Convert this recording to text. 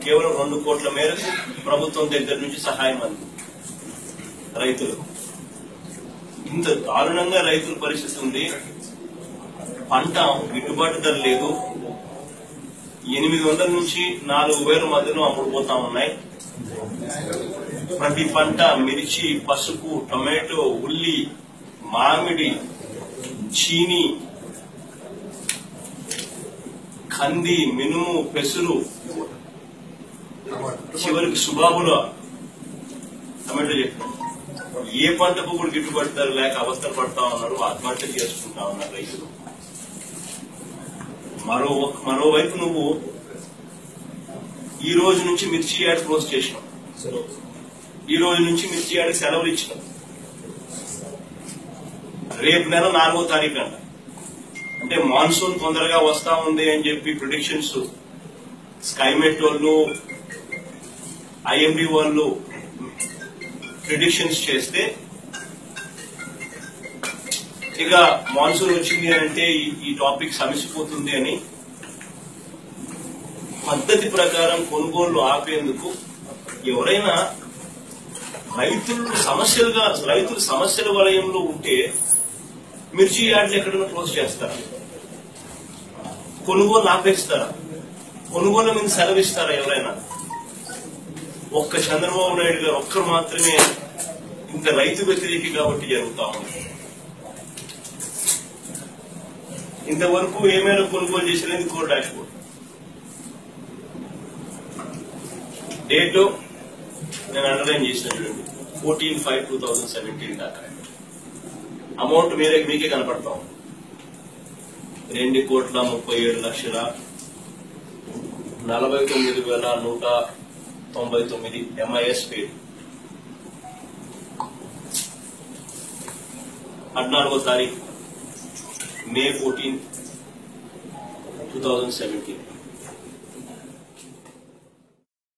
కేవలం 2 కోట్ల మేరకు ప్రభుత్వం దగ్గర నుంచి సహాయం అంది రైతులు. ఇంత దారుణంగా రైతుల పరిస్థితి ఉంది. పంట గిట్టుబాటు ధర లేదు. 800 నుంచి 4000 మధ్యలో అమ్ముడుపోతా ఉన్నాయి. ప్రతి పంట మిర్చి, పసుపు, టొమాటో, ఉల్లి, మామిడి, చీని, కంది, మినుము, పెసురు, చివరికి సుబాబుల టమాటో చెప్పారు. ఏ పంటకు కూడా గిట్టుబాటు ధర లేక అవస్థలు పడతా ఉన్నారు, ఆత్మహత్య చేసుకుంటా ఉన్నారు రైతులు. మరోవైపు నువ్వు ఈ రోజు నుంచి మిర్చి యాడ్ క్లోజ్ చేసినావు. ఈ రోజు నుంచి మిర్చి యాడ్ సెలవులు ఇచ్చినావు. రేపు నెల 4వ తారీఖు అంట. అంటే మాన్సూన్ తొందరగా వస్తా ఉంది అని చెప్పి ప్రిడిక్షన్స్ స్కైమెట్ వాళ్ళు, ఐఎండీ వాళ్ళు ప్రిడిక్షన్స్ చేస్తే ఇక మాన్సూన్ వచ్చింది అంటే ఈ టాపిక్ సమసిపోతుంది అని పద్ధతి ప్రకారం కొనుగోళ్లు ఆపేందుకు ఎవరైనా రైతుల సమస్యల వలయంలో ఉంటే మిర్చి యార్డ్లు ఎక్కడైనా క్లోజ్ చేస్తారా? కొనుగోలు ఆపేస్తారా? కొనుగోలు మీద సెలవిస్తారా ఎవరైనా? ఒక్క చంద్రబాబు నాయుడు గారు ఒక్కరు మాత్రమే ఇంత రైతు వ్యతిరేకి కాబట్టి జరుగుతా ఉంది. ఇంతవరకు ఏమైనా కొనుగోలు చేసేది కోర్ డాష్ బోర్డ్ డేట్ నేను అండర్లైన్ చేసిన చూడండి, 14/5/2017 దాకా అమౌంట్ మీకే కనపడతాం. 2,39,49,199 MIS పేరు. 14వ తారీఖు May 14, 2017